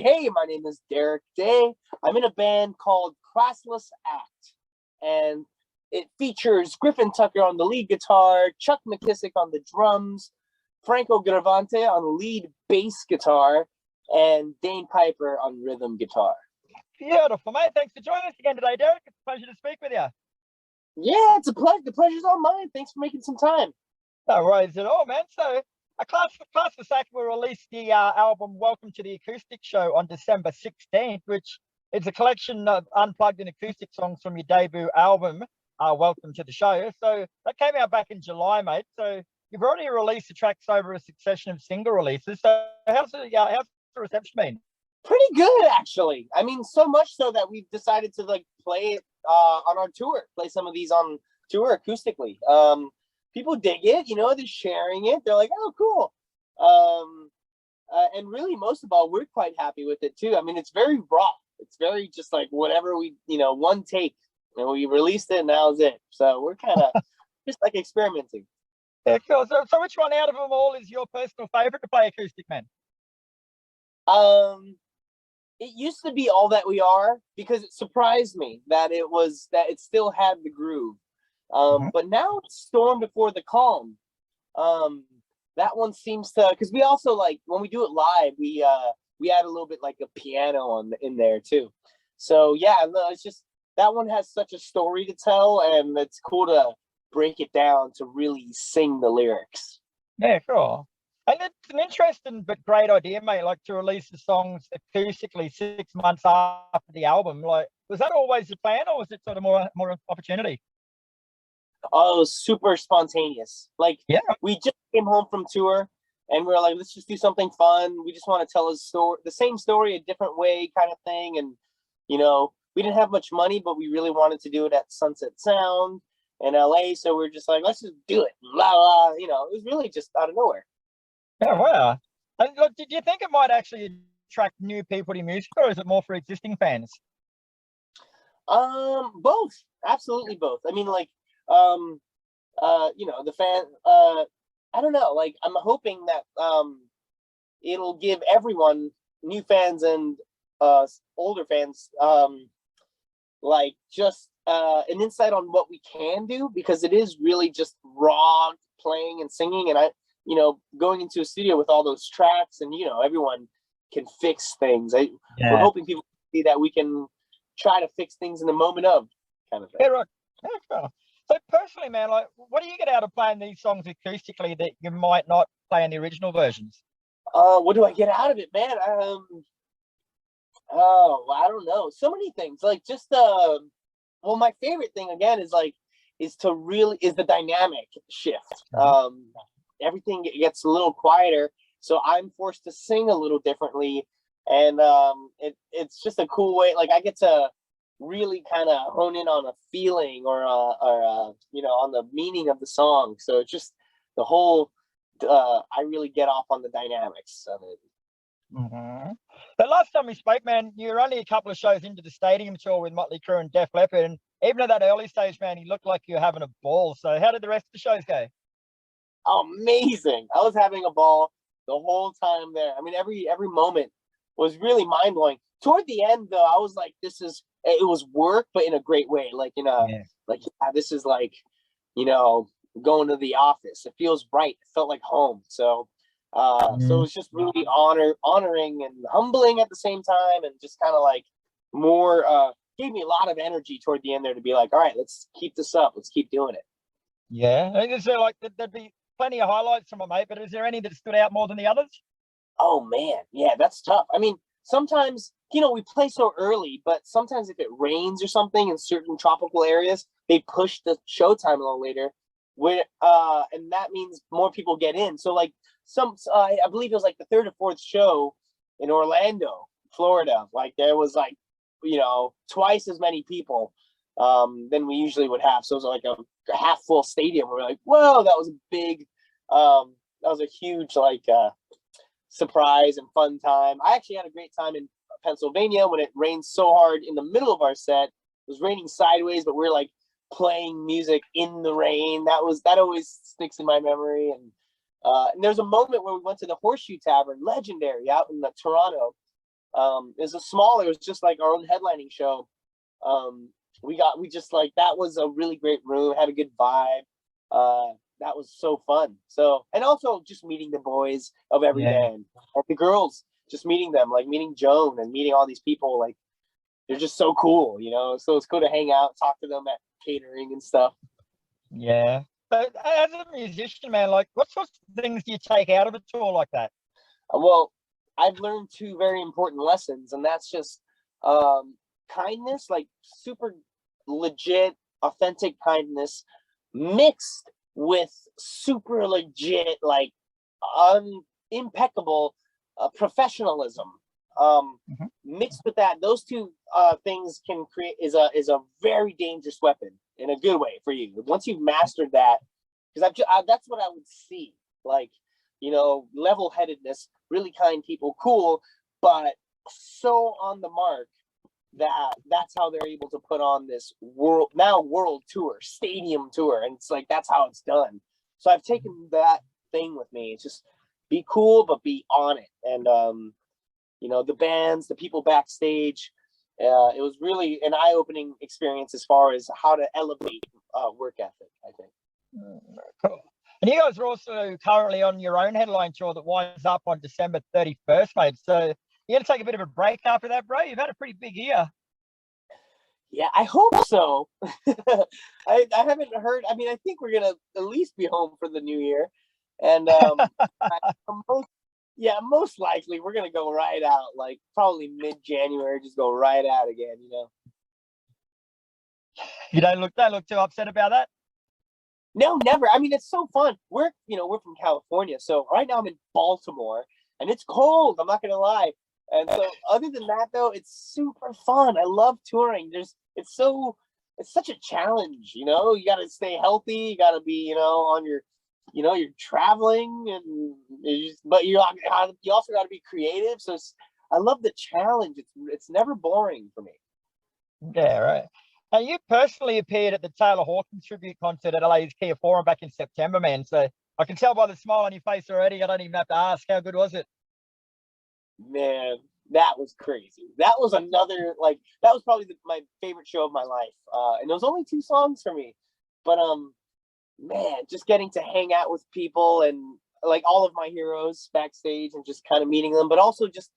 Hey, my name is Derek Day. I'm in a band called Classless Act, and it features Griffin Tucker on the lead guitar, Chuck McKissick on the drums, Franco Gravante on lead bass guitar, and Dane Piper on rhythm guitar. Beautiful, mate. Thanks for joining us again today, Derek. It's a pleasure to speak with you. Yeah, it's a pleasure. The pleasure's all mine. Thanks for making some time. No worries at all, man. So, Classless Act will release the album Welcome to the Acoustic Show on December 16th, which is a collection of unplugged and acoustic songs from your debut album, Welcome to the Show. So, that came out back in July, mate. So, you've already released the tracks over a succession of single releases. So, how's the reception been? Pretty good, actually. I mean, so much so that we've decided to play it on our tour, play some of these on tour acoustically. People dig it, they're sharing it. They're like, oh, cool. And really, most of all, we're quite happy with it too. I mean, it's very raw. It's very just like whatever one take, and we released it, and that was it. So we're kind of just like experimenting. Yeah, cool. So which one out of them all is your personal favorite to play acoustic, man? It used to be All That We Are, because it surprised me that it still had the groove. But now it's Storm Before the Calm. That one seems to, because we also when we do it live, we add a little bit like a piano in there too. So yeah, no, it's just that one has such a story to tell, and it's cool to break it down to really sing the lyrics. Yeah, cool. And it's an interesting but great idea, mate, like to release the songs acoustically 6 months after the album. Like, was that always the plan, or was it sort of more opportunity? Oh, super spontaneous. Yeah. We just came home from tour, and we are like, let's just do something fun. We just want to tell a story, the same story, a different way kind of thing. And, we didn't have much money, but we really wanted to do it at Sunset Sound in LA. So we're just like, let's just do it. La la. It was really just out of nowhere. Yeah, wow. And look, did you think it might actually attract new people to music, or is it more for existing fans? Both. Absolutely both. I mean, the fan, I don't know, I'm hoping that it'll give everyone, new fans and older fans, just an insight on what we can do, because it is really just raw playing and singing, and going into a studio with all those tracks, and everyone can fix things. We're hoping people see that we can try to fix things in the moment of kind of thing. Yeah, right. Yeah, cool. So personally, man, what do you get out of playing these songs acoustically that you might not play in the original versions? What do I get out of it, man? I don't know. So many things. My favorite thing again is the dynamic shift. Everything gets a little quieter, so I'm forced to sing a little differently, and it's just a cool way. I get to really kind of hone in on a feeling or on the meaning of the song. So it's just the whole. I really get off on the dynamics of it. Mm-hmm. The last time we spoke, man, you were only a couple of shows into the stadium tour with Motley, Crue, and Def Leppard, and even at that early stage, man, you looked like you were having a ball. So how did the rest of the shows go? Amazing. I was having a ball the whole time there. I mean, every moment was really mind blowing. Toward the end, though, I was like, it was work, but in a great way. This is going to the office. It feels right. It felt like home. So it was just really honoring and humbling at the same time, and just kind of more gave me a lot of energy toward the end there to be like, all right, let's keep this up. Let's keep doing it. Yeah. Is there there'd be plenty of highlights from it, mate, but is there any that stood out more than the others? Oh man, yeah, that's tough. I mean, sometimes we play so early, but sometimes if it rains or something in certain tropical areas, they push the showtime a little later, and that means more people get in. So I believe it was the third or fourth show in Orlando, Florida. There was twice as many people than we usually would have. So it was a half full stadium. We're like, whoa, that was a big, that was a huge surprise and fun time. I actually had a great time in Pennsylvania when it rained so hard in the middle of our set. It was raining sideways, but we're playing music in the rain. That always sticks in my memory. And there's a moment where we went to the Horseshoe Tavern, legendary, out in Toronto, It was just like our own headlining show. We just like, that was a really great room, had a good vibe. That was so fun. So, and also just meeting the boys of every band, and the girls, just meeting them, like meeting Joan and meeting all these people, like they're just so cool, so it's cool to hang out, talk to them at catering and stuff. Yeah. But as a musician, man, like what sorts of things do you take out of a tour like that? Well, I've learned two very important lessons, and that's just kindness, like super legit, authentic kindness, mixed with super legit, like impeccable professionalism. Mixed with that, those two things can create is a very dangerous weapon in a good way for you. Once you've mastered that, because that's what I would see, like, level-headedness, really kind people, cool, but so on the mark that's how they're able to put on this world tour, stadium tour, and it's like that's how it's done. So I've taken that thing with me. It's just be cool, but be on it. And the bands, the people backstage, it was really an eye-opening experience as far as how to elevate work ethic, I think. Cool. And you guys are also currently on your own headline tour that winds up on December 31st, mate. So you're going to take a bit of a break after that, bro? You've had a pretty big year. Yeah, I hope so. I haven't heard. I mean, I think we're going to at least be home for the new year. And most likely we're going to go right out, like probably mid-January, just go right out again, You don't look too upset about that? No, never. I mean, it's so fun. We're from California, so right now I'm in Baltimore, and it's cold. I'm not gonna lie. And so, other than that, though, it's super fun. I love touring. It's such a challenge. You got to stay healthy. You got to be, on your, you're traveling, and but you also got to be creative. So I love the challenge. It's never boring for me. Yeah, right. And you personally appeared at the Taylor Hawkins tribute concert at LA's Kia Forum back in September, man. So I can tell by the smile on your face already. I don't even have to ask. How good was it? Man, that was crazy. That was that was probably my favorite show of my life. And it was only 2 songs for me. But man, just getting to hang out with people and like all of my heroes backstage and just kind of meeting them, but also just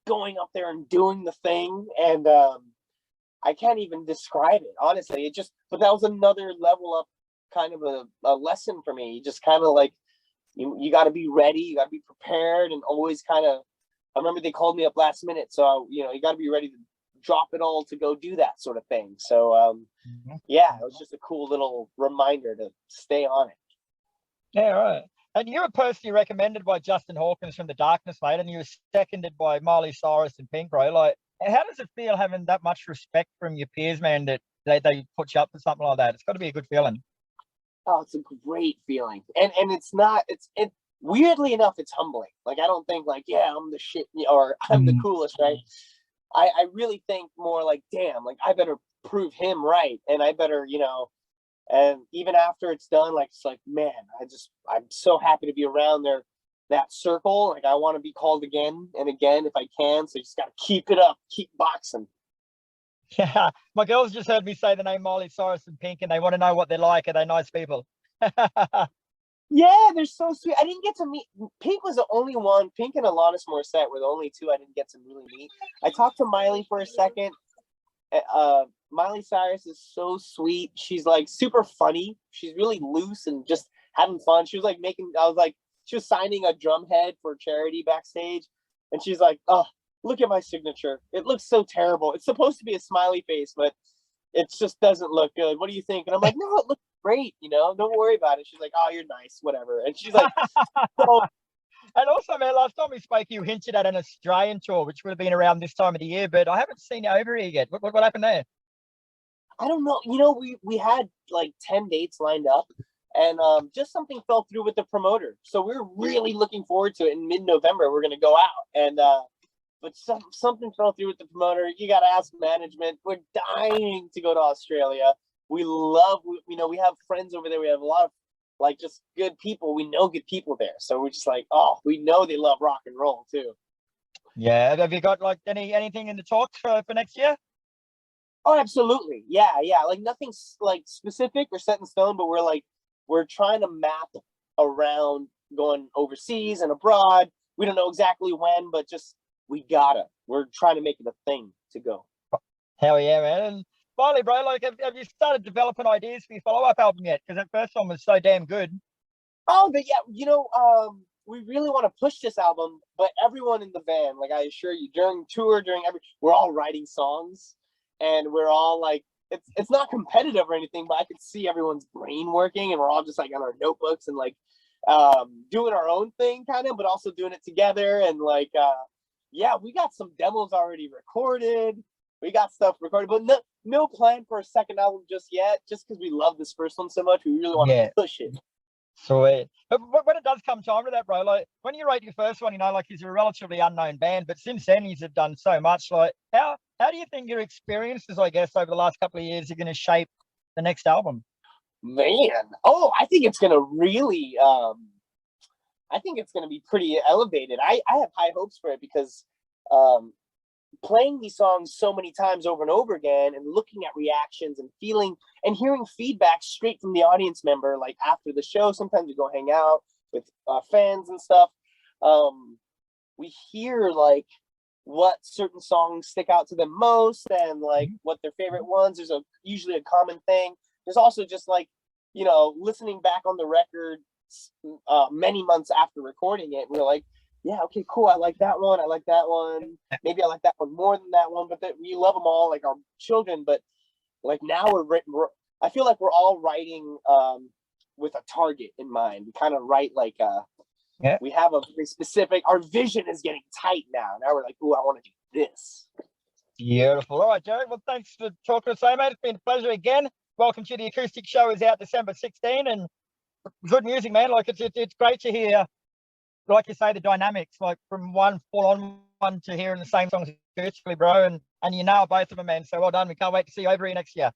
going up there and doing the thing. And I can't even describe it, honestly. But that was another level up, kind of a lesson for me. You just kind of like, you got to be ready, you got to be prepared, and always kind of, I remember they called me up last minute. So, you got to be ready to drop it all to go do that sort of thing. So, yeah, it was just a cool little reminder to stay on it. Yeah, right. And you were personally recommended by Justin Hawkins from The Darkness, mate, and you were seconded by Miley Cyrus and Pink, bro. Like, how does it feel having that much respect from your peers, man, that they put you up for something like that? It's got to be a good feeling. Oh, it's a great feeling. And weirdly enough, it's humbling. Like, I don't think like, yeah, I'm the shit or I'm the coolest, right? I really think more like, damn, like I better prove him right. And I better, and even after it's done, like, it's like, man, I'm so happy to be around that circle. Like, I want to be called again and again if I can. So you just got to keep it up, keep boxing. Yeah, my girls just heard me say the name Miley Cyrus and Pink, and they want to know what they're like. Are they nice people? Yeah, they're so sweet. I didn't get to meet Pink. Was the only one. Pink and Alanis Morissette were the only 2 I didn't get to really meet. I talked to Miley for a second. Miley Cyrus is so sweet. She's like super funny. She's really loose and just having fun. She was like she was signing a drum head for charity backstage, and she's like, "Oh, look at my signature. It looks so terrible. It's supposed to be a smiley face, but it just doesn't look good. What do you think?" And I'm like, "No, it looks great. Don't worry about it." She's like, "Oh, you're nice, whatever." And she's like, so. And also, man, last time we spoke, you hinted at an Australian tour, which would have been around this time of the year, but I haven't seen you over here yet. What happened there? I don't know. We had like 10 dates lined up, and just something fell through with the promoter. So we're really looking forward to it. In mid-November, we're going to go out, and but something fell through with the promoter. You got to ask management. We're dying to go to Australia. We have friends over there. We have a lot of like just good people. We know good people there. So we're just like, oh, we know they love rock and roll too. Yeah. Have you got like anything in the talks for next year? Oh, absolutely. Yeah, yeah. Like nothing's like specific or set in stone, but we're trying to map around going overseas and abroad. We don't know exactly when, but just we gotta. We're trying to make it a thing to go. Hell yeah, man. And finally, bro, like have you started developing ideas for your follow-up album yet? Because that first one was so damn good. Oh, but yeah, we really want to push this album, but everyone in the band, like I assure you, during tour, we're all writing songs, and we're all like, it's not competitive or anything, but I could see everyone's brain working, and we're all just like on our notebooks and like, doing our own thing, kind of, but also doing it together, and like, yeah, we got some demos already recorded. We got stuff recorded, but no plan for a second album just yet. Just because we love this first one so much, we really want Yeah. to push it. Sweet. But when it does come time to that, bro, like when you wrote your first one, like he's a relatively unknown band, but since then he's done so much. Like how do you think your experiences, I guess, over the last couple of years are going to shape the next album? Man, oh, I think it's gonna really, I think it's gonna be pretty elevated. I have high hopes for it because, um, playing these songs so many times over and over again and looking at reactions and feeling and hearing feedback straight from the audience member, like after the show, sometimes we go hang out with fans and stuff. We hear like what certain songs stick out to them most and like what their favorite ones. There's usually a common thing. There's also just like, listening back on the record many months after recording it, we're like, yeah, okay, cool. I like that one. I like that one. Maybe I like that one more than that one, but we love them all like our children. But like now I feel like we're all writing with a target in mind. We kind of write like Yeah. we have a very specific, our vision is getting tight now. Now we're like, oh, I want to do this. Beautiful. All right, Jared. Well, thanks for talking to us, mate. It's been a pleasure again. Welcome to the Acoustic Show. Is out December 16, and good music, man. Like it's great to hear, like you say, the dynamics, like from one full on one to hearing the same songs acoustically, bro. And you nail both of them, man. So well done. We can't wait to see you over here next year.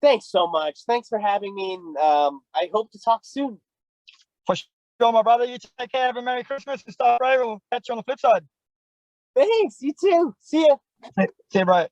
Thanks so much. Thanks for having me. And I hope to talk soon. For sure, my brother. You take care. Have a Merry Christmas and stuff, bro. We'll catch you on the flip side. Thanks. You too. See ya. See you, bro.